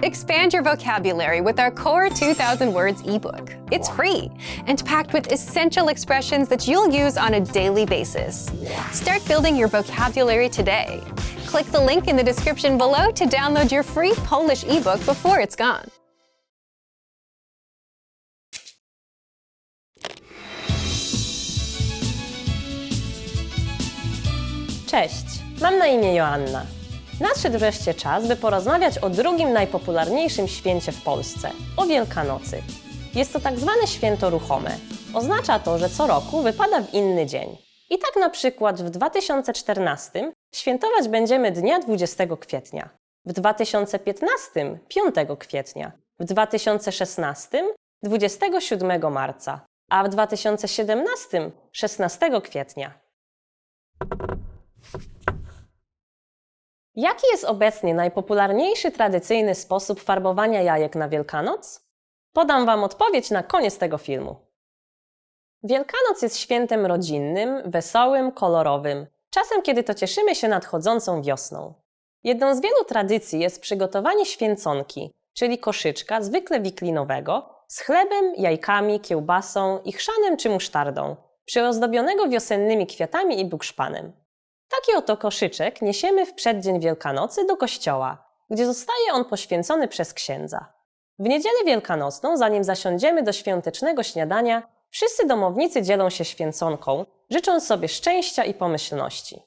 Expand your vocabulary with our Core 2000 Words ebook. It's free and packed with essential expressions that you'll use on a daily basis. Start building your vocabulary today. Click the link in the description below to download your free Polish ebook before it's gone. Cześć, mam na imię Joanna. Nadszedł wreszcie czas, by porozmawiać o drugim najpopularniejszym święcie w Polsce – o Wielkanocy. Jest to tak zwane święto ruchome. Oznacza to, że co roku wypada w inny dzień. I tak na przykład w 2014 świętować będziemy dnia 20 kwietnia, w 2015 5 kwietnia, w 2016 27 marca, a w 2017 16 kwietnia. Jaki jest obecnie najpopularniejszy tradycyjny sposób farbowania jajek na Wielkanoc? Podam Wam odpowiedź na koniec tego filmu. Wielkanoc jest świętem rodzinnym, wesołym, kolorowym, czasem kiedy to cieszymy się nadchodzącą wiosną. Jedną z wielu tradycji jest przygotowanie święconki, czyli koszyczka zwykle wiklinowego, z chlebem, jajkami, kiełbasą i chrzanem czy musztardą, przyozdobionego wiosennymi kwiatami i bukszpanem. Taki oto koszyczek niesiemy w przeddzień Wielkanocy do kościoła, gdzie zostaje on poświęcony przez księdza. W niedzielę wielkanocną, zanim zasiądziemy do świątecznego śniadania, wszyscy domownicy dzielą się święconką, życząc sobie szczęścia i pomyślności.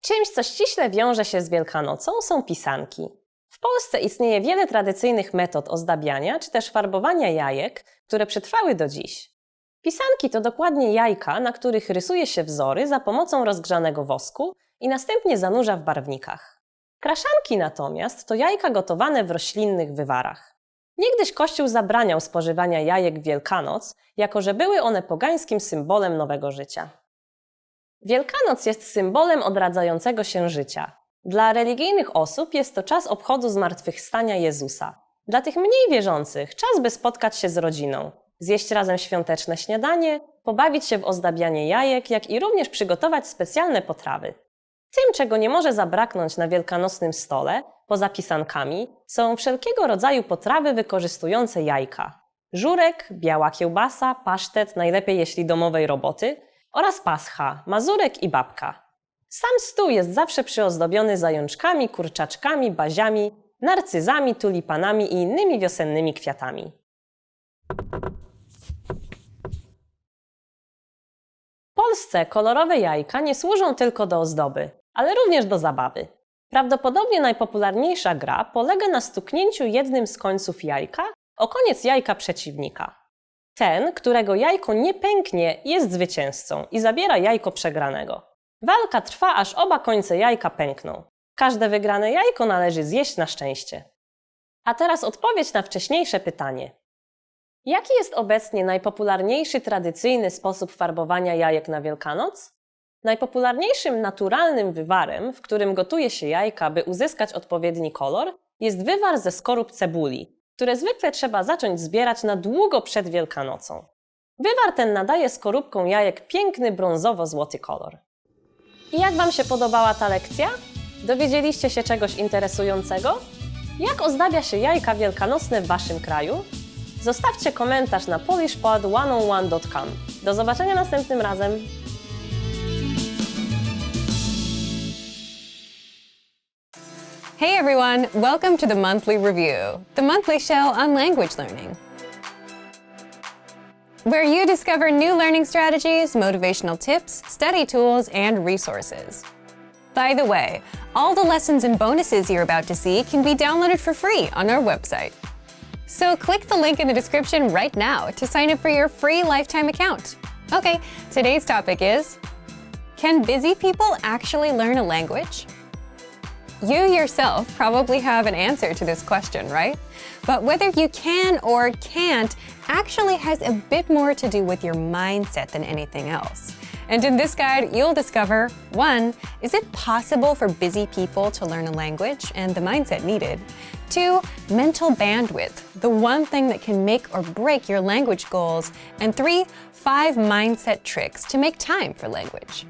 Czymś, co ściśle wiąże się z Wielkanocą, są pisanki. W Polsce istnieje wiele tradycyjnych metod ozdabiania czy też farbowania jajek, które przetrwały do dziś. Pisanki to dokładnie jajka, na których rysuje się wzory za pomocą rozgrzanego wosku i następnie zanurza w barwnikach. Kraszanki natomiast to jajka gotowane w roślinnych wywarach. Niegdyś Kościół zabraniał spożywania jajek w Wielkanoc, jako że były one pogańskim symbolem nowego życia. Wielkanoc jest symbolem odradzającego się życia. Dla religijnych osób jest to czas obchodu zmartwychwstania Jezusa. Dla tych mniej wierzących czas, by spotkać się z rodziną, zjeść razem świąteczne śniadanie, pobawić się w ozdabianie jajek, jak i również przygotować specjalne potrawy. Tym, czego nie może zabraknąć na wielkanocnym stole, poza pisankami, są wszelkiego rodzaju potrawy wykorzystujące jajka. Żurek, biała kiełbasa, pasztet, najlepiej jeśli domowej roboty, oraz pascha, mazurek i babka. Sam stół jest zawsze przyozdobiony zajączkami, kurczaczkami, baziami, narcyzami, tulipanami i innymi wiosennymi kwiatami. W Polsce kolorowe jajka nie służą tylko do ozdoby, ale również do zabawy. Prawdopodobnie najpopularniejsza gra polega na stuknięciu jednym z końców jajka o koniec jajka przeciwnika. Ten, którego jajko nie pęknie, jest zwycięzcą i zabiera jajko przegranego. Walka trwa, aż oba końce jajka pękną. Każde wygrane jajko należy zjeść na szczęście. A teraz odpowiedź na wcześniejsze pytanie. Jaki jest obecnie najpopularniejszy tradycyjny sposób farbowania jajek na Wielkanoc? Najpopularniejszym naturalnym wywarem, w którym gotuje się jajka, by uzyskać odpowiedni kolor, jest wywar ze skorup cebuli, które zwykle trzeba zacząć zbierać na długo przed Wielkanocą. Wywar ten nadaje skorupkom jajek piękny brązowo-złoty kolor. I jak Wam się podobała ta lekcja? Dowiedzieliście się czegoś interesującego? Jak ozdabia się jajka wielkanocne w Waszym kraju? Zostawcie komentarz na polishpod101.com. Do zobaczenia następnym razem! Hey everyone, welcome to the monthly review, the monthly show on language learning, where you discover new learning strategies, motivational tips, study tools, and resources. By the way, all the lessons and bonuses you're about to see can be downloaded for free on our website. So click the link in the description right now to sign up for your free lifetime account. Okay, today's topic is, can busy people actually learn a language? You yourself probably have an answer to this question, right? But whether you can or can't actually has a bit more to do with your mindset than anything else. And in this guide, you'll discover, 1, is it possible for busy people to learn a language and the mindset needed? 2, mental bandwidth, the one thing that can make or break your language goals. And 3, 5 mindset tricks to make time for language.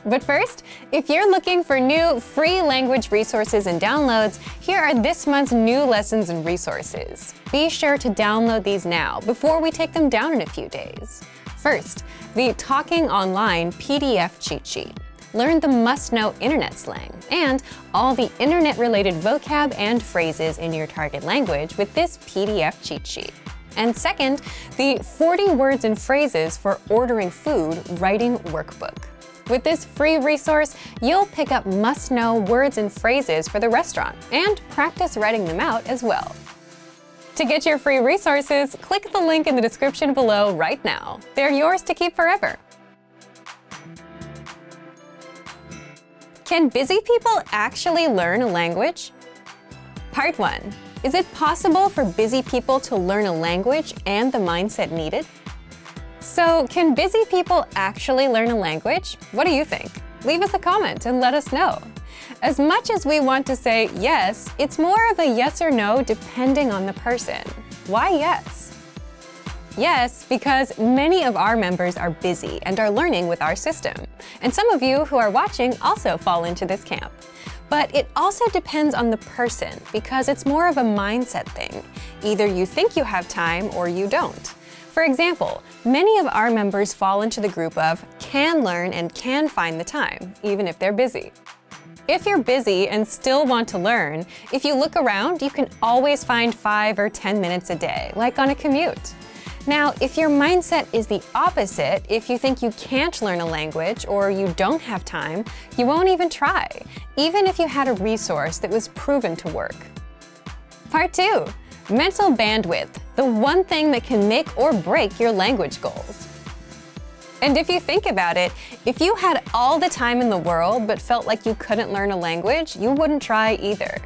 But first, if you're looking for new free language resources and downloads, here are this month's new lessons and resources. Be sure to download these now before we take them down in a few days. First, the Talking Online PDF cheat sheet. Learn the must-know internet slang and all the internet-related vocab and phrases in your target language with this PDF cheat sheet. And second, the 40 words and phrases for ordering food writing workbook. With this free resource, you'll pick up must-know words and phrases for the restaurant and practice writing them out as well. To get your free resources, click the link in the description below right now. They're yours to keep forever. Can busy people actually learn a language? Part 1. Is it possible for busy people to learn a language and the mindset needed? So, can busy people actually learn a language? What do you think? Leave us a comment and let us know. As much as we want to say yes, it's more of a yes or no depending on the person. Why yes? Yes, because many of our members are busy and are learning with our system. And some of you who are watching also fall into this camp. But it also depends on the person because it's more of a mindset thing. Either you think you have time or you don't. For example, many of our members fall into the group of can learn and can find the time, even if they're busy. If you're busy and still want to learn, if you look around, you can always find 5 or 10 minutes a day, like on a commute. Now, if your mindset is the opposite, if you think you can't learn a language or you don't have time, you won't even try, even if you had a resource that was proven to work. Part 2. Mental bandwidth, the one thing that can make or break your language goals. And if you think about it, if you had all the time in the world but felt like you couldn't learn a language, you wouldn't try either.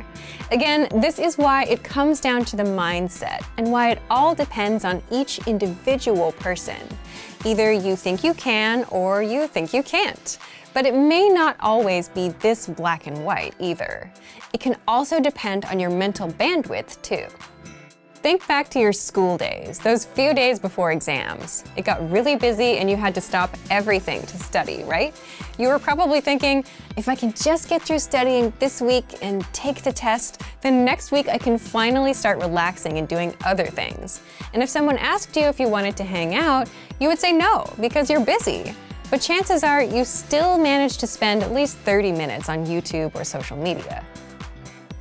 Again, this is why it comes down to the mindset and why it all depends on each individual person. Either you think you can or you think you can't. But it may not always be this black and white either. It can also depend on your mental bandwidth too. Think back to your school days, those few days before exams. It got really busy and you had to stop everything to study, right? You were probably thinking, if I can just get through studying this week and take the test, then next week I can finally start relaxing and doing other things. And if someone asked you if you wanted to hang out, you would say no, because you're busy. But chances are you still managed to spend at least 30 minutes on YouTube or social media.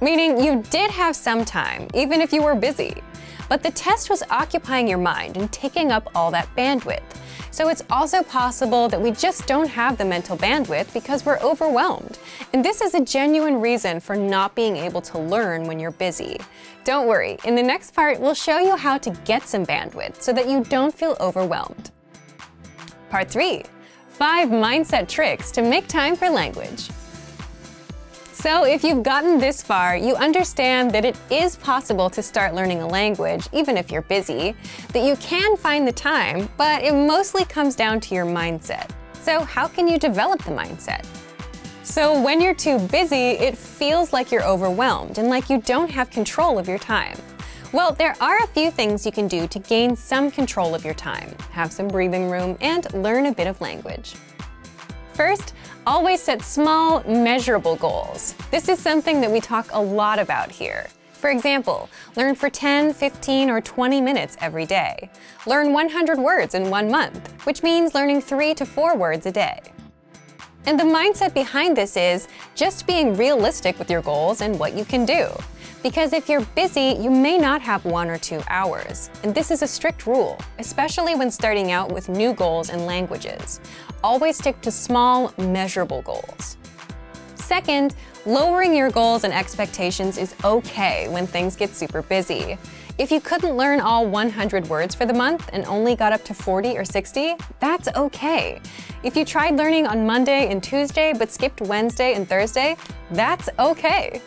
Meaning you did have some time, even if you were busy. But the test was occupying your mind and taking up all that bandwidth. So it's also possible that we just don't have the mental bandwidth because we're overwhelmed. And this is a genuine reason for not being able to learn when you're busy. Don't worry, in the next part, we'll show you how to get some bandwidth so that you don't feel overwhelmed. Part 3. 5 mindset tricks to make time for language. So if you've gotten this far, you understand that it is possible to start learning a language, even if you're busy, that you can find the time, but it mostly comes down to your mindset. So how can you develop the mindset? So when you're too busy, it feels like you're overwhelmed and like you don't have control of your time. Well, there are a few things you can do to gain some control of your time, have some breathing room, and learn a bit of language. First, always set small, measurable goals. This is something that we talk a lot about here. For example, learn for 10, 15, or 20 minutes every day. Learn 100 words in 1 month, which means learning 3 to 4 words a day. And the mindset behind this is just being realistic with your goals and what you can do. Because if you're busy, you may not have 1 or 2 hours. And this is a strict rule, especially when starting out with new goals and languages. Always stick to small, measurable goals. Second, lowering your goals and expectations is okay when things get super busy. If you couldn't learn all 100 words for the month and only got up to 40 or 60, that's okay. If you tried learning on Monday and Tuesday but skipped Wednesday and Thursday, that's okay.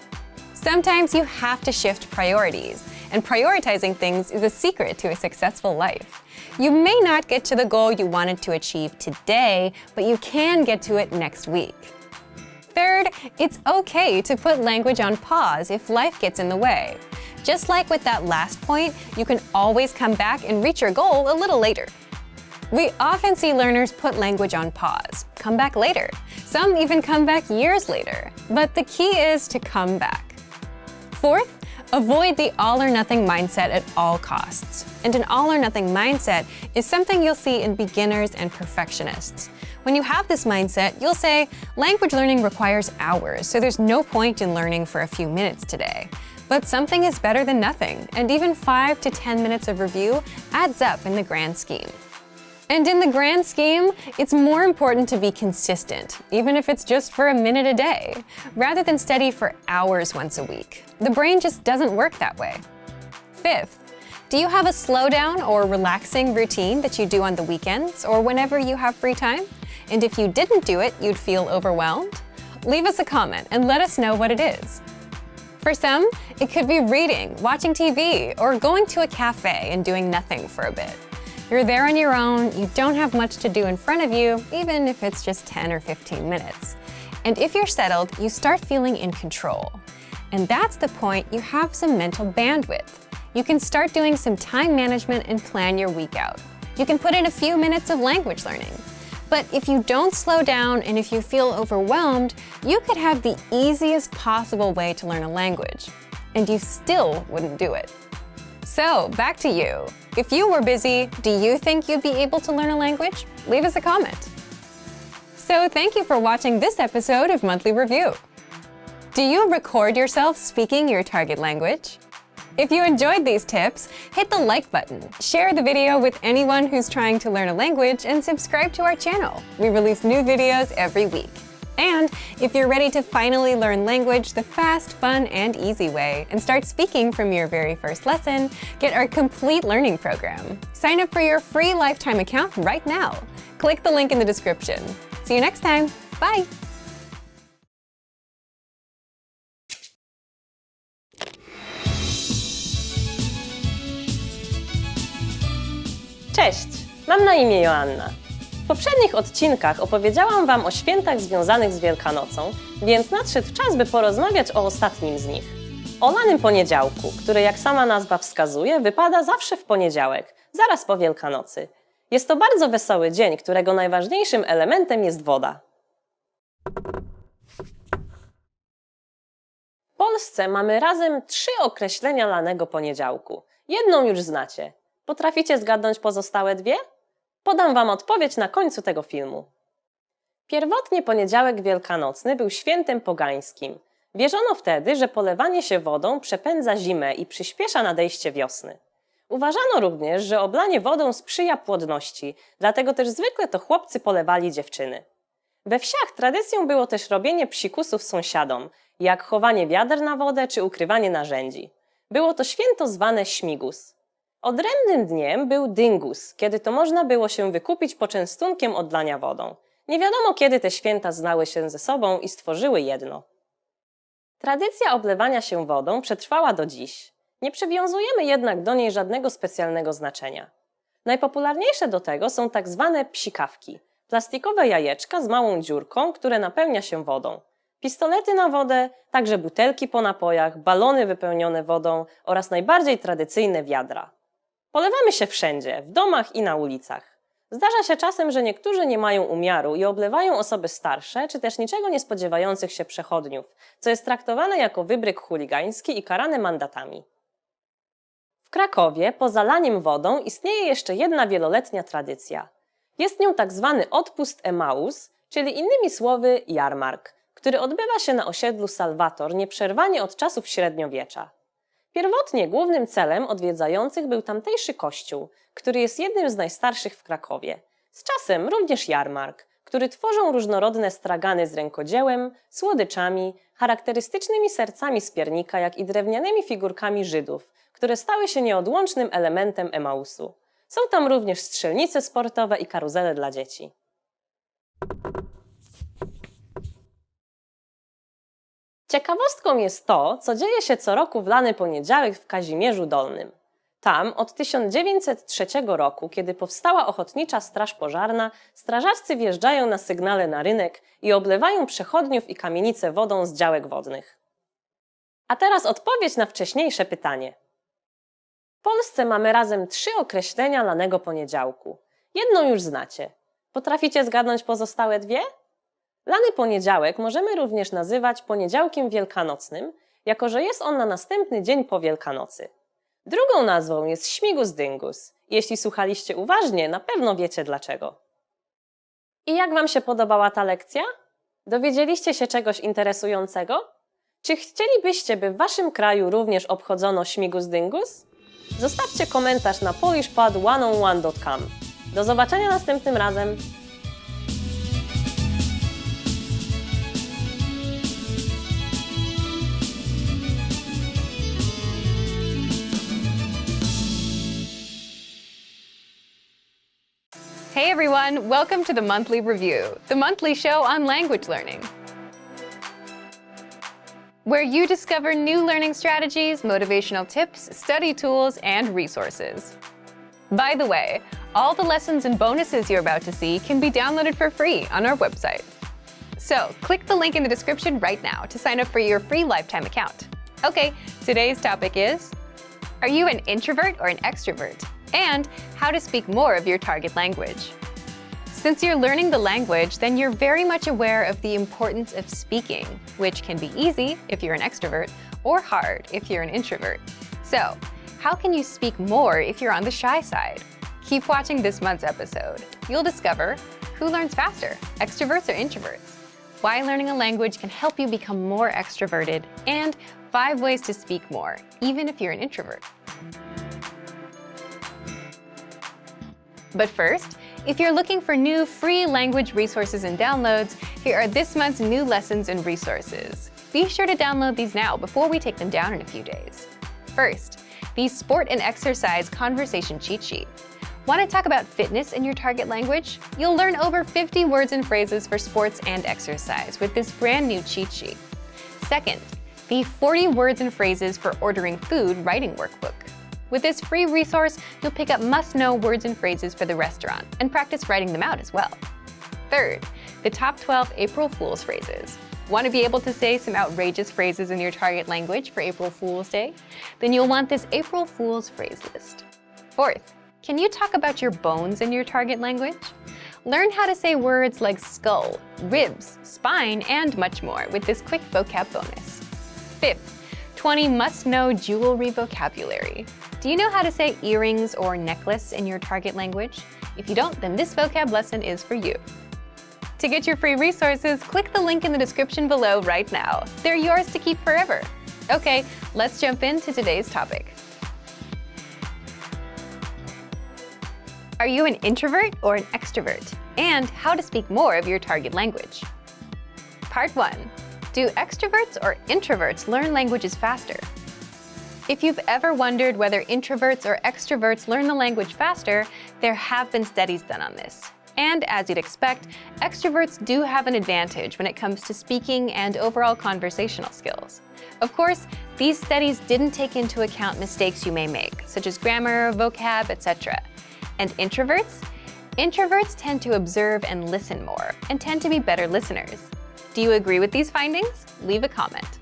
Sometimes you have to shift priorities, and prioritizing things is a secret to a successful life. You may not get to the goal you wanted to achieve today, but you can get to it next week. Third, it's okay to put language on pause if life gets in the way. Just like with that last point, you can always come back and reach your goal a little later. We often see learners put language on pause, come back later. Some even come back years later. But the key is to come back. Fourth, avoid the all-or-nothing mindset at all costs. And an all-or-nothing mindset is something you'll see in beginners and perfectionists. When you have this mindset, you'll say, language learning requires hours, so there's no point in learning for a few minutes today. But something is better than nothing, and even 5 to 10 minutes of review adds up in the grand scheme. And in the grand scheme, it's more important to be consistent, even if it's just for a minute a day, rather than study for hours once a week. The brain just doesn't work that way. Fifth, do you have a slowdown or relaxing routine that you do on the weekends or whenever you have free time? And if you didn't do it, you'd feel overwhelmed? Leave us a comment and let us know what it is. For some, it could be reading, watching TV, or going to a cafe and doing nothing for a bit. You're there on your own, you don't have much to do in front of you, even if it's just 10 or 15 minutes. And if you're settled, you start feeling in control. And that's the point you have some mental bandwidth. You can start doing some time management and plan your week out. You can put in a few minutes of language learning. But if you don't slow down and if you feel overwhelmed, you could have the easiest possible way to learn a language, and you still wouldn't do it. So, back to you. If you were busy, do you think you'd be able to learn a language? Leave us a comment. So, thank you for watching this episode of Monthly Review. Do you record yourself speaking your target language? If you enjoyed these tips, hit the like button, share the video with anyone who's trying to learn a language, and subscribe to our channel. We release new videos every week. And if you're ready to finally learn language the fast, fun, and easy way and start speaking from your very first lesson, get our complete learning program. Sign up for your free lifetime account right now. Click the link in the description. See you next time. Bye! Cześć, mam na imię Joanna. W poprzednich odcinkach opowiedziałam Wam o świętach związanych z Wielkanocą, więc nadszedł czas, by porozmawiać o ostatnim z nich. O lanym poniedziałku, który, jak sama nazwa wskazuje, wypada zawsze w poniedziałek, zaraz po Wielkanocy. Jest to bardzo wesoły dzień, którego najważniejszym elementem jest woda. W Polsce mamy razem 3 określenia lanego poniedziałku. Jedną już znacie. Potraficie zgadnąć pozostałe 2? Podam Wam odpowiedź na końcu tego filmu. Pierwotnie poniedziałek wielkanocny był świętem pogańskim. Wierzono wtedy, że polewanie się wodą przepędza zimę i przyspiesza nadejście wiosny. Uważano również, że oblanie wodą sprzyja płodności, dlatego też zwykle to chłopcy polewali dziewczyny. We wsiach tradycją było też robienie psikusów sąsiadom, jak chowanie wiader na wodę czy ukrywanie narzędzi. Było to święto zwane śmigus. Odrębnym dniem był dyngus, kiedy to można było się wykupić poczęstunkiem odlania wodą. Nie wiadomo, kiedy te święta znały się ze sobą i stworzyły jedno. Tradycja oblewania się wodą przetrwała do dziś. Nie przywiązujemy jednak do niej żadnego specjalnego znaczenia. Najpopularniejsze do tego są tak zwane psikawki, plastikowe jajeczka z małą dziurką, które napełnia się wodą. Pistolety na wodę, także butelki po napojach, balony wypełnione wodą oraz najbardziej tradycyjne wiadra. Polewamy się wszędzie, w domach i na ulicach. Zdarza się czasem, że niektórzy nie mają umiaru i oblewają osoby starsze, czy też niczego nie spodziewających się przechodniów, co jest traktowane jako wybryk chuligański i karane mandatami. W Krakowie poza laniem wodą istnieje jeszcze jedna wieloletnia tradycja. Jest nią tak zwany odpust Emaus, czyli innymi słowy jarmark, który odbywa się na osiedlu Salvator nieprzerwanie od czasów średniowiecza. Pierwotnie głównym celem odwiedzających był tamtejszy kościół, który jest jednym z najstarszych w Krakowie. Z czasem również jarmark, który tworzą różnorodne stragany z rękodziełem, słodyczami, charakterystycznymi sercami z piernika, jak i drewnianymi figurkami Żydów, które stały się nieodłącznym elementem Emausu. Są tam również strzelnice sportowe i karuzele dla dzieci. Ciekawostką jest to, co dzieje się co roku w lany poniedziałek w Kazimierzu Dolnym. Tam od 1903 roku, kiedy powstała Ochotnicza Straż Pożarna, strażacy wjeżdżają na sygnale na rynek i oblewają przechodniów i kamienice wodą z działek wodnych. A teraz odpowiedź na wcześniejsze pytanie. W Polsce mamy razem 3 określenia lanego poniedziałku. Jedną już znacie. Potraficie zgadnąć pozostałe dwie? Lany poniedziałek możemy również nazywać poniedziałkiem wielkanocnym, jako że jest on na następny dzień po Wielkanocy. Drugą nazwą jest śmigus dyngus. Jeśli słuchaliście uważnie, na pewno wiecie dlaczego. I jak Wam się podobała ta lekcja? Dowiedzieliście się czegoś interesującego? Czy chcielibyście, by w Waszym kraju również obchodzono śmigus dyngus? Zostawcie komentarz na polishpod101.com. Do zobaczenia następnym razem! Hey everyone, welcome to the Monthly Review, the monthly show on language learning, where you discover new learning strategies, motivational tips, study tools, and resources. By the way, all the lessons and bonuses you're about to see can be downloaded for free on our website. So click the link in the description right now to sign up for your free lifetime account. Okay, today's topic is, are you an introvert or an extrovert? And how to speak more of your target language. Since you're learning the language, then you're very much aware of the importance of speaking, which can be easy if you're an extrovert or hard if you're an introvert. So, how can you speak more if you're on the shy side? Keep watching this month's episode. You'll discover who learns faster, extroverts or introverts, why learning a language can help you become more extroverted, and 5 ways to speak more, even if you're an introvert. But first, if you're looking for new free language resources and downloads, here are this month's new lessons and resources. Be sure to download these now before we take them down in a few days. First, the Sport and Exercise Conversation Cheat Sheet. Want to talk about fitness in your target language? You'll learn over 50 words and phrases for sports and exercise with this brand new cheat sheet. Second, the 40 words and phrases for ordering food writing workbook. With this free resource, you'll pick up must-know words and phrases for the restaurant and practice writing them out as well. Third, the top 12 April Fool's phrases. Want to be able to say some outrageous phrases in your target language for April Fool's Day? Then you'll want this April Fool's phrase list. Fourth, can you talk about your bones in your target language? Learn how to say words like skull, ribs, spine, and much more with this quick vocab bonus. Fifth, 20 must-know jewelry vocabulary. Do you know how to say earrings or necklace in your target language? If you don't, then this vocab lesson is for you. To get your free resources, click the link in the description below right now. They're yours to keep forever. Okay, let's jump into today's topic. Are you an introvert or an extrovert? And how to speak more of your target language. Part 1. Do extroverts or introverts learn languages faster? If you've ever wondered whether introverts or extroverts learn the language faster, there have been studies done on this. And as you'd expect, extroverts do have an advantage when it comes to speaking and overall conversational skills. Of course, these studies didn't take into account mistakes you may make, such as grammar, vocab, etc. And introverts? Introverts tend to observe and listen more, and tend to be better listeners. Do you agree with these findings? Leave a comment.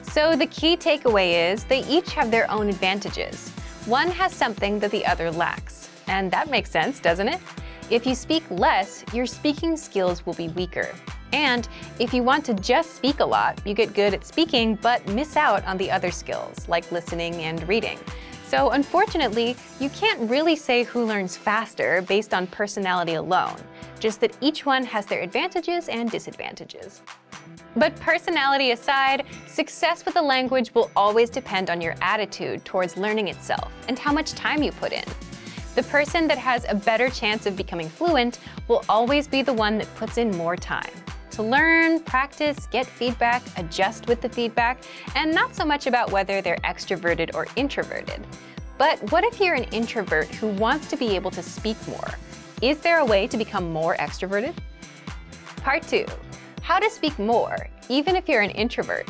So the key takeaway is they each have their own advantages. One has something that the other lacks. And that makes sense, doesn't it? If you speak less, your speaking skills will be weaker. And if you want to just speak a lot, you get good at speaking but miss out on the other skills, like listening and reading. So unfortunately, you can't really say who learns faster based on personality alone, just that each one has their advantages and disadvantages. But personality aside, success with a language will always depend on your attitude towards learning itself and how much time you put in. The person that has a better chance of becoming fluent will always be the one that puts in more time to learn, practice, get feedback, adjust with the feedback, and not so much about whether they're extroverted or introverted. But what if you're an introvert who wants to be able to speak more? Is there a way to become more extroverted? Part 2. How to speak more, even if you're an introvert.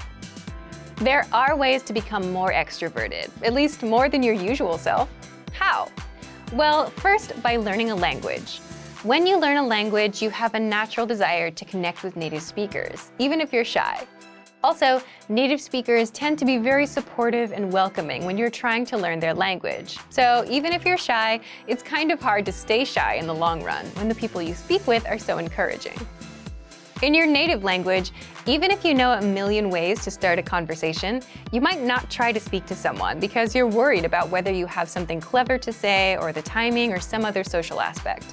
There are ways to become more extroverted, at least more than your usual self. How? Well, first, by learning a language. When you learn a language, you have a natural desire to connect with native speakers, even if you're shy. Also, native speakers tend to be very supportive and welcoming when you're trying to learn their language. So even if you're shy, it's kind of hard to stay shy in the long run when the people you speak with are so encouraging. In your native language, even if you know a million ways to start a conversation, you might not try to speak to someone because you're worried about whether you have something clever to say or the timing or some other social aspect.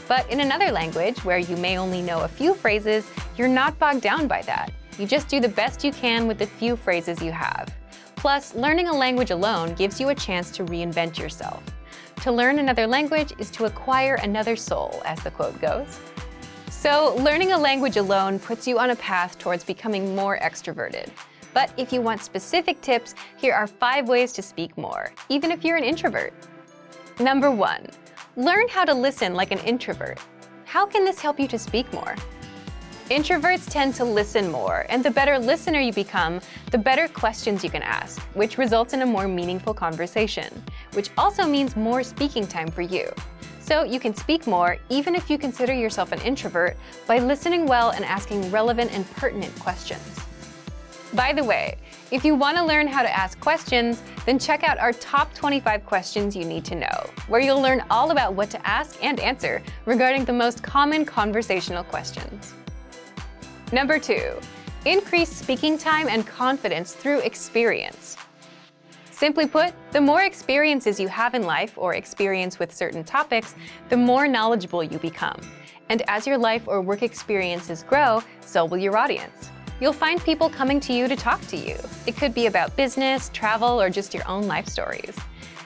But in another language, where you may only know a few phrases, you're not bogged down by that. You just do the best you can with the few phrases you have. Plus, learning a language alone gives you a chance to reinvent yourself. To learn another language is to acquire another soul, as the quote goes. So, learning a language alone puts you on a path towards becoming more extroverted. But if you want specific tips, here are 5 ways to speak more, even if you're an introvert. Number 1. Learn how to listen like an introvert. How can this help you to speak more? Introverts tend to listen more, and the better listener you become, the better questions you can ask, which results in a more meaningful conversation, which also means more speaking time for you. So you can speak more even if you consider yourself an introvert by listening well and asking relevant and pertinent questions. By the way, if you want to learn how to ask questions, then check out our top 25 questions you need to know, where you'll learn all about what to ask and answer regarding the most common conversational questions. Number 2, increase speaking time and confidence through experience. Simply put, the more experiences you have in life or experience with certain topics, the more knowledgeable you become. And as your life or work experiences grow, so will your audience. You'll find people coming to you to talk to you. It could be about business, travel, or just your own life stories.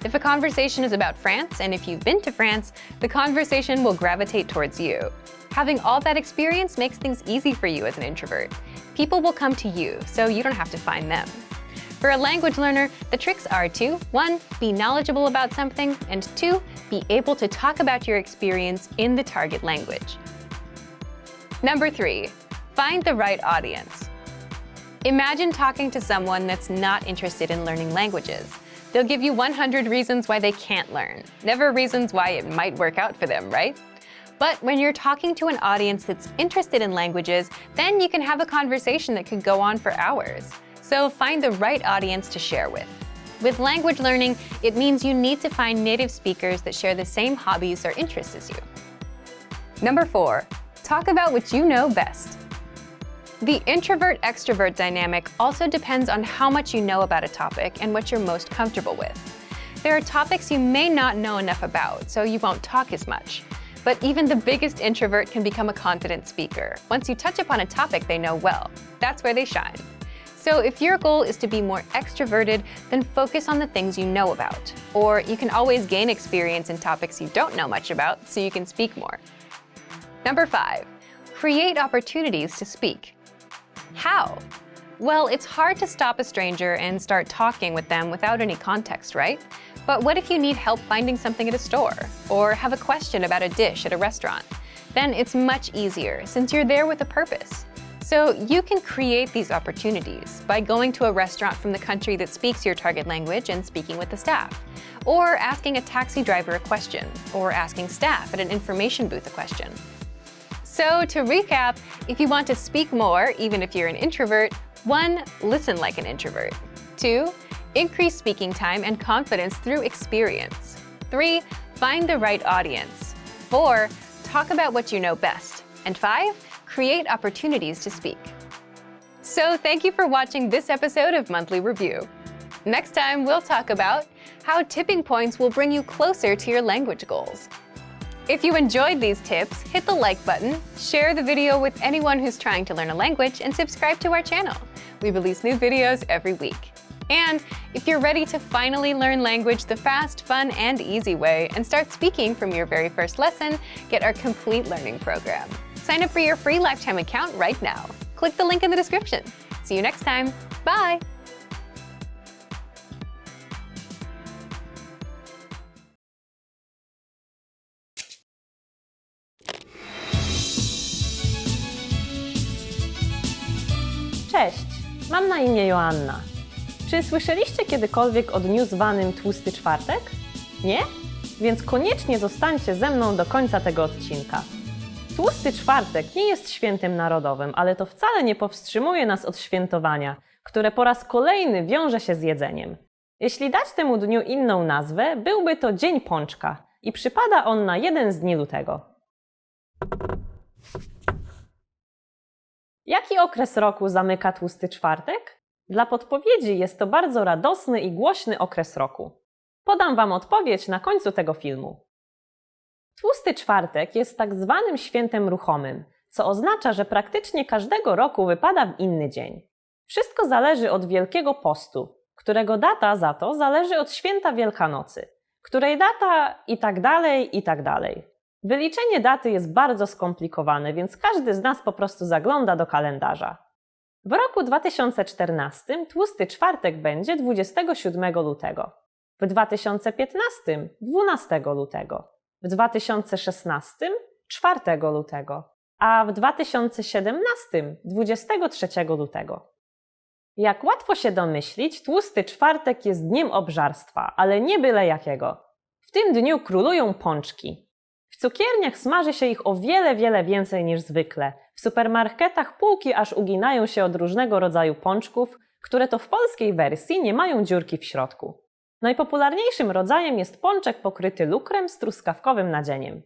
If a conversation is about France, and if you've been to France, the conversation will gravitate towards you. Having all that experience makes things easy for you as an introvert. People will come to you, so you don't have to find them. For a language learner, the tricks are to 1. Be knowledgeable about something, and 2. Be able to talk about your experience in the target language. Number 3. Find the right audience. Imagine talking to someone that's not interested in learning languages. They'll give you 100 reasons why they can't learn, never reasons why it might work out for them, right? But when you're talking to an audience that's interested in languages, then you can have a conversation that could go on for hours. So find the right audience to share with. With language learning, it means you need to find native speakers that share the same hobbies or interests as you. Number 4, talk about what you know best. The introvert-extrovert dynamic also depends on how much you know about a topic and what you're most comfortable with. There are topics you may not know enough about, so you won't talk as much. But even the biggest introvert can become a confident speaker once you touch upon a topic they know well. That's where they shine. So if your goal is to be more extroverted, then focus on the things you know about. Or you can always gain experience in topics you don't know much about so you can speak more. Number 5, create opportunities to speak. How? Well, it's hard to stop a stranger and start talking with them without any context, right? But what if you need help finding something at a store, or have a question about a dish at a restaurant? Then it's much easier since you're there with a purpose. So you can create these opportunities by going to a restaurant from the country that speaks your target language and speaking with the staff, or asking a taxi driver a question, or asking staff at an information booth a question. So to recap, if you want to speak more, even if you're an introvert, 1. Listen like an introvert. 2. Increase speaking time and confidence through experience. 3. Find the right audience. 4. Talk about what you know best. And 5. Create opportunities to speak. So thank you for watching this episode of Monthly Review. Next time, we'll talk about how tipping points will bring you closer to your language goals. If you enjoyed these tips, hit the like button, share the video with anyone who's trying to learn a language, and subscribe to our channel. We release new videos every week. And if you're ready to finally learn language the fast, fun, and easy way and start speaking from your very first lesson, get our complete learning program. Sign up for your free lifetime account right now. Click the link in the description. See you next time. Bye! Cześć, mam na imię Joanna. Czy słyszeliście kiedykolwiek o dniu zwanym Tłusty Czwartek? Nie? Więc koniecznie zostańcie ze mną do końca tego odcinka. Tłusty czwartek nie jest świętem narodowym, ale to wcale nie powstrzymuje nas od świętowania, które po raz kolejny wiąże się z jedzeniem. Jeśli dać temu dniu inną nazwę, byłby to Dzień Pączka i przypada on na jeden z dni lutego. Jaki okres roku zamyka tłusty czwartek? Dla podpowiedzi jest to bardzo radosny i głośny okres roku. Podam Wam odpowiedź na końcu tego filmu. Tłusty czwartek jest tak zwanym świętem ruchomym, co oznacza, że praktycznie każdego roku wypada w inny dzień. Wszystko zależy od Wielkiego Postu, którego data za to zależy od święta Wielkanocy, której data i tak dalej. Wyliczenie daty jest bardzo skomplikowane, więc każdy z nas po prostu zagląda do kalendarza. W roku 2014 tłusty czwartek będzie 27 lutego, w 2015 12 lutego, w 2016 4 lutego, a w 2017 23 lutego. Jak łatwo się domyślić, tłusty czwartek jest dniem obżarstwa, ale nie byle jakiego. W tym dniu królują pączki. W cukierniach smaży się ich o wiele więcej niż zwykle. W supermarketach półki aż uginają się od różnego rodzaju pączków, które to w polskiej wersji nie mają dziurki w środku. Najpopularniejszym rodzajem jest pączek pokryty lukrem z truskawkowym nadzieniem.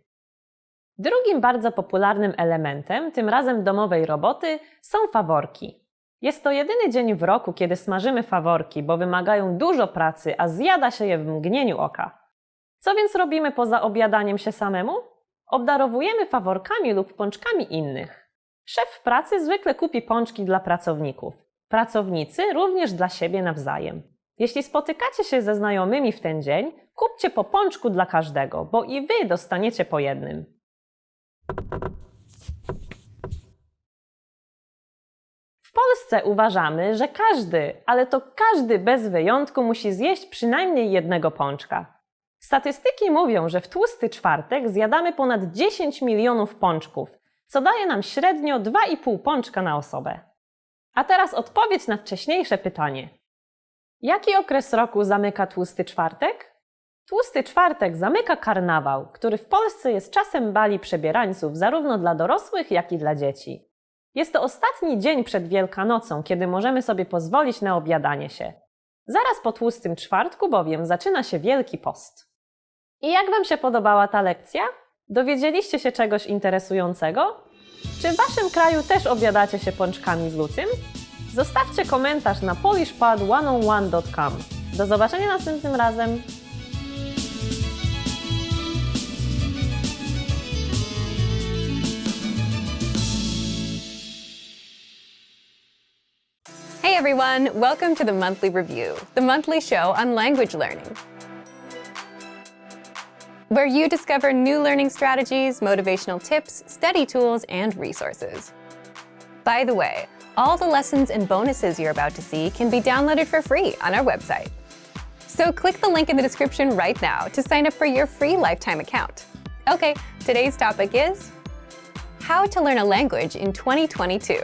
Drugim bardzo popularnym elementem, tym razem domowej roboty, są faworki. Jest to jedyny dzień w roku, kiedy smażymy faworki, bo wymagają dużo pracy, a zjada się je w mgnieniu oka. Co więc robimy poza obiadaniem się samemu? Obdarowujemy faworkami lub pączkami innych. Szef w pracy zwykle kupi pączki dla pracowników. Pracownicy również dla siebie nawzajem. Jeśli spotykacie się ze znajomymi w ten dzień, kupcie po pączku dla każdego, bo i wy dostaniecie po jednym. W Polsce uważamy, że każdy, ale to każdy bez wyjątku musi zjeść przynajmniej jednego pączka. Statystyki mówią, że w tłusty czwartek zjadamy ponad 10 milionów pączków, co daje nam średnio 2,5 pączka na osobę. A teraz odpowiedź na wcześniejsze pytanie. Jaki okres roku zamyka tłusty czwartek? Tłusty czwartek zamyka karnawał, który w Polsce jest czasem bali przebierańców zarówno dla dorosłych, jak i dla dzieci. Jest to ostatni dzień przed Wielkanocą, kiedy możemy sobie pozwolić na obiadanie się. Zaraz po tłustym czwartku bowiem zaczyna się Wielki Post. I jak Wam się podobała ta lekcja? Dowiedzieliście się czegoś interesującego? Czy w Waszym kraju też obiadacie się pączkami w lutym? Zostawcie komentarz na polishpad101.com. Do zobaczenia następnym razem! Hey everyone, welcome to the Monthly Review, the monthly show on language learning, where you discover new learning strategies, motivational tips, study tools, and resources. By the way, all the lessons and bonuses you're about to see can be downloaded for free on our website. So click the link in the description right now to sign up for your free lifetime account. Okay, today's topic is how to learn a language in 2022.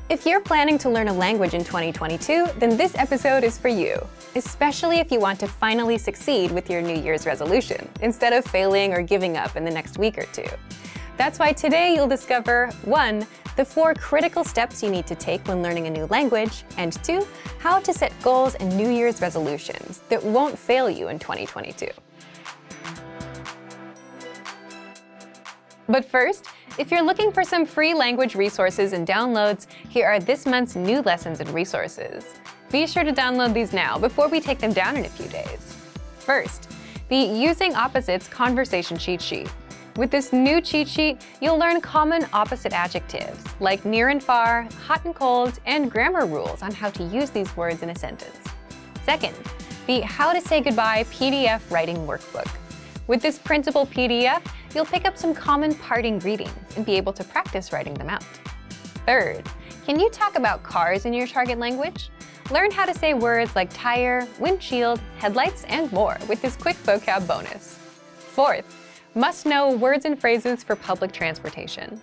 If you're planning to learn a language in 2022, then this episode is for you, especially if you want to finally succeed with your New Year's resolution, instead of failing or giving up in the next week or two. That's why today you'll discover 1. The 4 critical steps you need to take when learning a new language, and 2. How to set goals and New Year's resolutions that won't fail you in 2022. But first, if you're looking for some free language resources and downloads, here are this month's new lessons and resources. Be sure to download these now before we take them down in a few days. First, the Using Opposites Conversation Cheat Sheet. With this new cheat sheet, you'll learn common opposite adjectives like near and far, hot and cold, and grammar rules on how to use these words in a sentence. Second, the How to Say Goodbye PDF Writing Workbook. With this printable PDF, you'll pick up some common parting greetings and be able to practice writing them out. Third, can you talk about cars in your target language? Learn how to say words like tire, windshield, headlights, and more with this quick vocab bonus. Fourth, must know words and phrases for public transportation.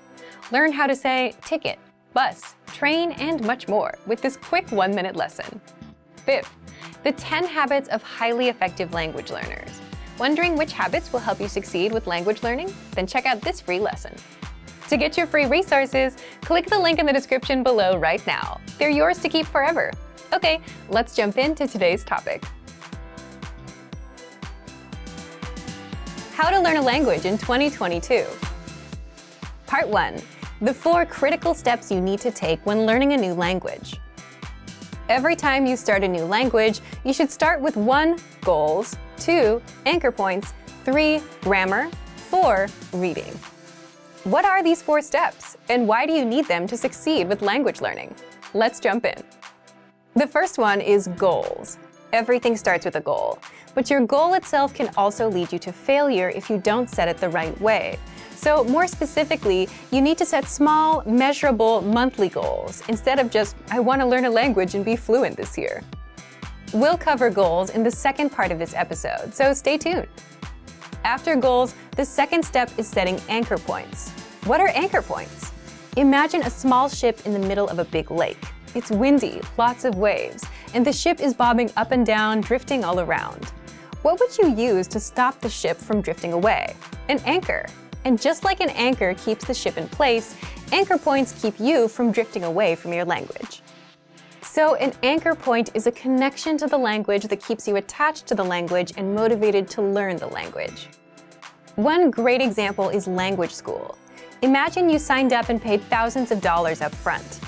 Learn how to say ticket, bus, train, and much more with this quick 1-minute lesson. Fifth, the 10 habits of highly effective language learners. Wondering which habits will help you succeed with language learning? Then check out this free lesson. To get your free resources, click the link in the description below right now. They're yours to keep forever. Okay, let's jump into today's topic. How to learn a language in 2022. Part 1. The 4 critical steps you need to take when learning a new language. Every time you start a new language, you should start with 1. Goals, 2. Anchor points, 3. Grammar, 4. Reading. What are these 4 steps, and why do you need them to succeed with language learning? Let's jump in. The first one is goals. Everything starts with a goal, but your goal itself can also lead you to failure if you don't set it the right way. So more specifically, you need to set small, measurable monthly goals instead of just, I want to learn a language and be fluent this year. We'll cover goals in the second part of this episode, so stay tuned. After goals, the second step is setting anchor points. What are anchor points? Imagine a small ship in the middle of a big lake. It's windy, lots of waves, and the ship is bobbing up and down, drifting all around. What would you use to stop the ship from drifting away? An anchor. And just like an anchor keeps the ship in place, anchor points keep you from drifting away from your language. So an anchor point is a connection to the language that keeps you attached to the language and motivated to learn the language. One great example is language school. Imagine you signed up and paid thousands of dollars up front.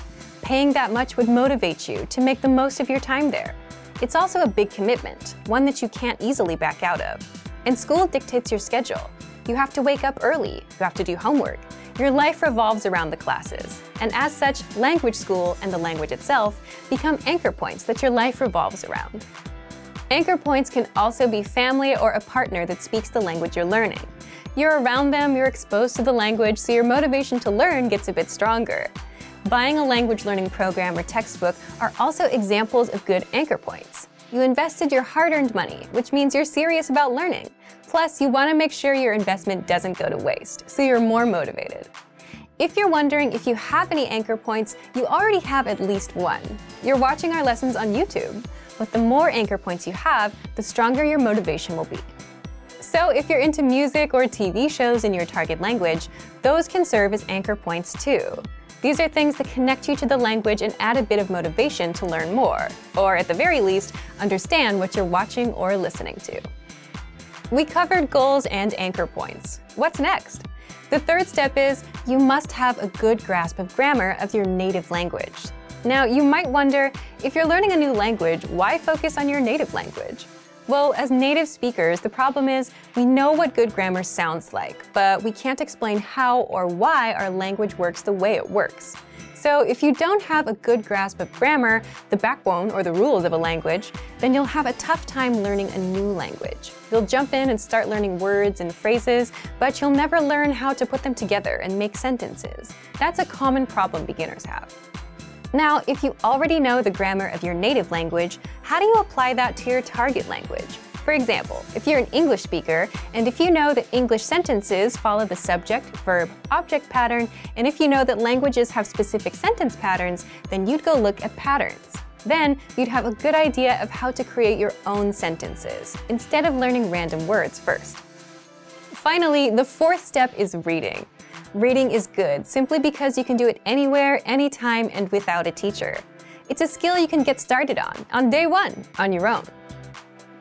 Paying that much would motivate you to make the most of your time there. It's also a big commitment, one that you can't easily back out of. And school dictates your schedule. You have to wake up early, you have to do homework. Your life revolves around the classes. And as such, language school and the language itself become anchor points that your life revolves around. Anchor points can also be family or a partner that speaks the language you're learning. You're around them, you're exposed to the language, so your motivation to learn gets a bit stronger. Buying a language learning program or textbook are also examples of good anchor points. You invested your hard-earned money, which means you're serious about learning. Plus, you want to make sure your investment doesn't go to waste, so you're more motivated. If you're wondering if you have any anchor points, you already have at least one. You're watching our lessons on YouTube, but the more anchor points you have, the stronger your motivation will be. So if you're into music or TV shows in your target language, those can serve as anchor points too. These are things that connect you to the language and add a bit of motivation to learn more, or at the very least, understand what you're watching or listening to. We covered goals and anchor points. What's next? The third step is you must have a good grasp of grammar of your native language. Now, you might wonder, if you're learning a new language, why focus on your native language? Well, as native speakers, the problem is we know what good grammar sounds like, but we can't explain how or why our language works the way it works. So if you don't have a good grasp of grammar, the backbone or the rules of a language, then you'll have a tough time learning a new language. You'll jump in and start learning words and phrases, but you'll never learn how to put them together and make sentences. That's a common problem beginners have. Now, if you already know the grammar of your native language, how do you apply that to your target language? For example, if you're an English speaker, and if you know that English sentences follow the subject, verb, object pattern, and if you know that languages have specific sentence patterns, then you'd go look at patterns. Then, you'd have a good idea of how to create your own sentences, instead of learning random words first. Finally, the fourth step is reading. Reading is good simply because you can do it anywhere, anytime, and without a teacher. It's a skill you can get started on day one, on your own.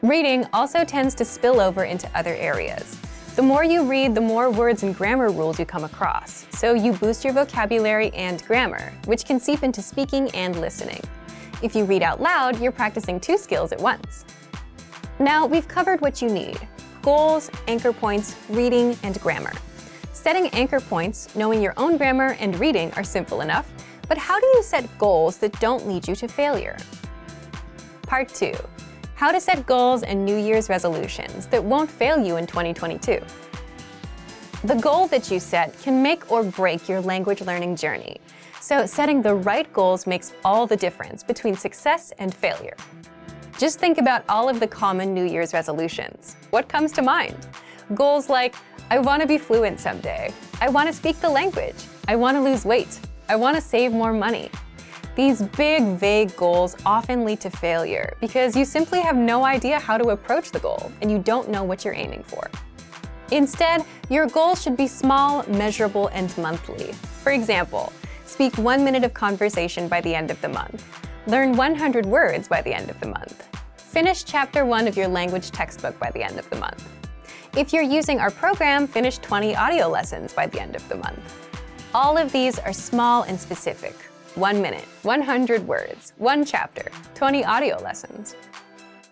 Reading also tends to spill over into other areas. The more you read, the more words and grammar rules you come across, so you boost your vocabulary and grammar, which can seep into speaking and listening. If you read out loud, you're practicing 2 skills at once. Now, we've covered what you need: goals, anchor points, reading, and grammar. Setting anchor points, knowing your own grammar, and reading are simple enough, but how do you set goals that don't lead you to failure? Part 2. How to set goals and New Year's resolutions that won't fail you in 2022. The goal that you set can make or break your language learning journey, so setting the right goals makes all the difference between success and failure. Just think about all of the common New Year's resolutions. What comes to mind? Goals like, I want to be fluent someday. I want to speak the language. I want to lose weight. I want to save more money. These big, vague goals often lead to failure because you simply have no idea how to approach the goal and you don't know what you're aiming for. Instead, your goals should be small, measurable, and monthly. For example, speak 1 minute of conversation by the end of the month. Learn 100 words by the end of the month. Finish Chapter 1 of your language textbook by the end of the month. If you're using our program, finish 20 audio lessons by the end of the month. All of these are small and specific. 1 minute, 100 words, 1 chapter, 20 audio lessons.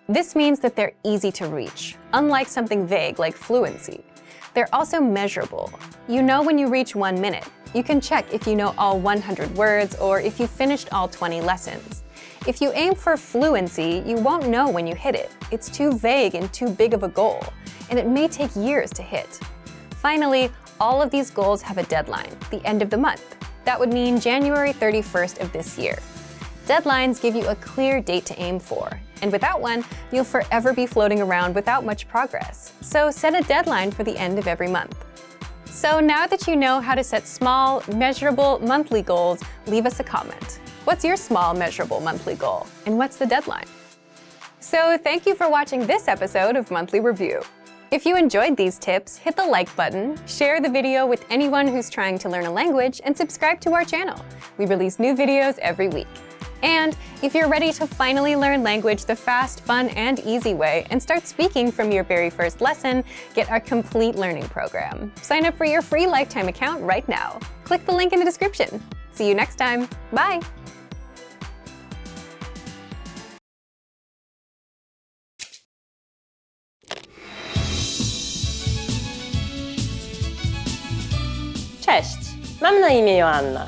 This means that they're easy to reach, unlike something vague like fluency. They're also measurable. You know when you reach 1 minute. You can check if you know all 100 words or if you finished all 20 lessons. If you aim for fluency, you won't know when you hit it. It's too vague and too big of a goal, and it may take years to hit. Finally, all of these goals have a deadline, the end of the month. That would mean January 31st of this year. Deadlines give you a clear date to aim for, and without one, you'll forever be floating around without much progress. So set a deadline for the end of every month. So now that you know how to set small, measurable monthly goals, leave us a comment. What's your small, measurable monthly goal, and what's the deadline? So thank you for watching this episode of Monthly Review. If you enjoyed these tips, hit the like button, share the video with anyone who's trying to learn a language, and subscribe to our channel. We release new videos every week. And if you're ready to finally learn language the fast, fun, and easy way and start speaking from your very first lesson, get our complete learning program. Sign up for your free lifetime account right now. Click the link in the description. See you next time. Bye! Cześć, mam na imię Joanna.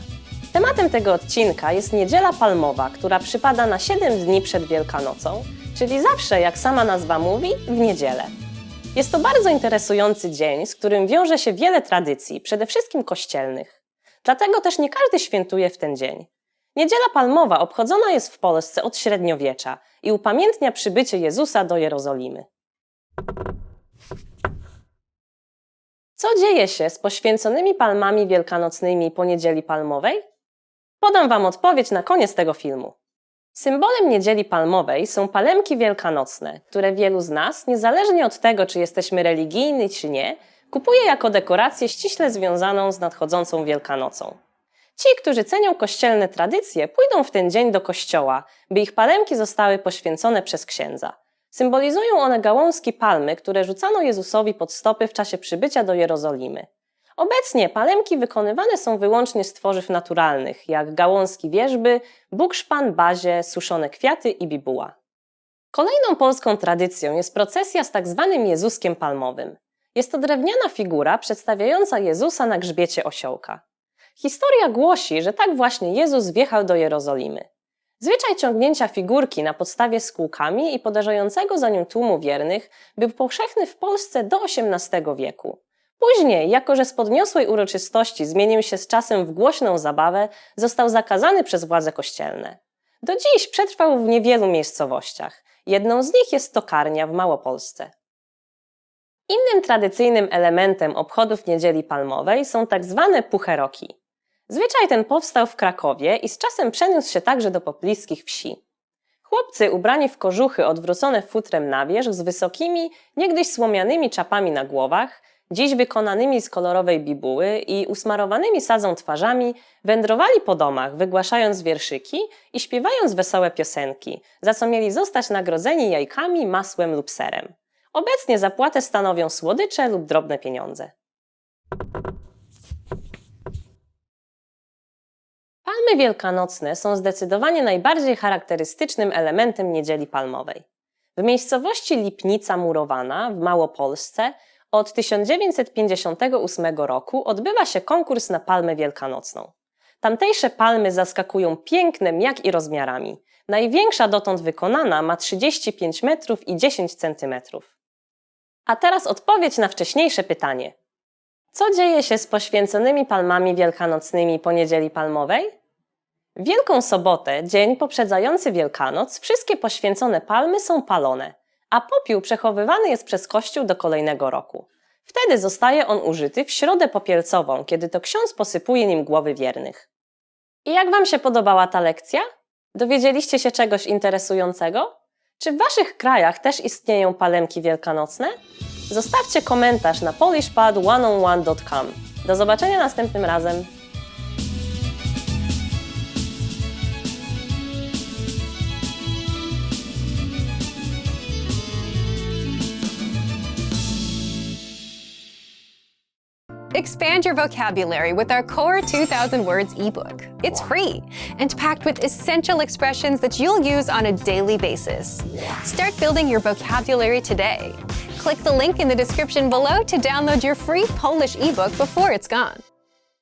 Tematem tego odcinka jest Niedziela Palmowa, która przypada na 7 dni przed Wielkanocą, czyli zawsze, jak sama nazwa mówi, w niedzielę. Jest to bardzo interesujący dzień, z którym wiąże się wiele tradycji, przede wszystkim kościelnych. Dlatego też nie każdy świętuje w ten dzień. Niedziela Palmowa obchodzona jest w Polsce od średniowiecza i upamiętnia przybycie Jezusa do Jerozolimy. Co dzieje się z poświęconymi palmami wielkanocnymi po Niedzieli Palmowej? Podam Wam odpowiedź na koniec tego filmu. Symbolem Niedzieli Palmowej są palemki wielkanocne, które wielu z nas, niezależnie od tego, czy jesteśmy religijni czy nie, kupuje jako dekorację ściśle związaną z nadchodzącą Wielkanocą. Ci, którzy cenią kościelne tradycje, pójdą w ten dzień do kościoła, by ich palemki zostały poświęcone przez księdza. Symbolizują one gałązki palmy, które rzucano Jezusowi pod stopy w czasie przybycia do Jerozolimy. Obecnie palemki wykonywane są wyłącznie z tworzyw naturalnych, jak gałązki wierzby, bukszpan, bazie, suszone kwiaty i bibuła. Kolejną polską tradycją jest procesja z tak zwanym Jezuskiem Palmowym. Jest to drewniana figura przedstawiająca Jezusa na grzbiecie osiołka. Historia głosi, że tak właśnie Jezus wjechał do Jerozolimy. Zwyczaj ciągnięcia figurki na podstawie z kółkami i podążającego za nią tłumu wiernych był powszechny w Polsce do XVIII wieku. Później, jako że z podniosłej uroczystości zmienił się z czasem w głośną zabawę, został zakazany przez władze kościelne. Do dziś przetrwał w niewielu miejscowościach. Jedną z nich jest tokarnia w Małopolsce. Innym tradycyjnym elementem obchodów Niedzieli Palmowej są tak zwane pucheroki. Zwyczaj ten powstał w Krakowie i z czasem przeniósł się także do pobliskich wsi. Chłopcy ubrani w kożuchy odwrócone futrem na wierzch z wysokimi, niegdyś słomianymi czapami na głowach, dziś wykonanymi z kolorowej bibuły i usmarowanymi sadzą twarzami, wędrowali po domach, wygłaszając wierszyki i śpiewając wesołe piosenki, za co mieli zostać nagrodzeni jajkami, masłem lub serem. Obecnie zapłatę stanowią słodycze lub drobne pieniądze. Palmy wielkanocne są zdecydowanie najbardziej charakterystycznym elementem Niedzieli Palmowej. W miejscowości Lipnica Murowana w Małopolsce od 1958 roku odbywa się konkurs na palmę wielkanocną. Tamtejsze palmy zaskakują pięknem, jak i rozmiarami. Największa dotąd wykonana ma 35 metrów i 10 centymetrów. A teraz odpowiedź na wcześniejsze pytanie. Co dzieje się z poświęconymi palmami wielkanocnymi po Niedzieli Palmowej? W Wielką Sobotę, dzień poprzedzający Wielkanoc, wszystkie poświęcone palmy są palone, a popiół przechowywany jest przez Kościół do kolejnego roku. Wtedy zostaje on użyty w Środę Popielcową, kiedy to ksiądz posypuje nim głowy wiernych. I jak Wam się podobała ta lekcja? Dowiedzieliście się czegoś interesującego? Czy w Waszych krajach też istnieją palemki wielkanocne? Zostawcie komentarz na polishpad101.com. Do zobaczenia następnym razem! Expand your vocabulary with our Core 2000 Words ebook. It's free and packed with essential expressions that you'll use on a daily basis. Start building your vocabulary today. Click the link in the description below to download your free Polish ebook before it's gone.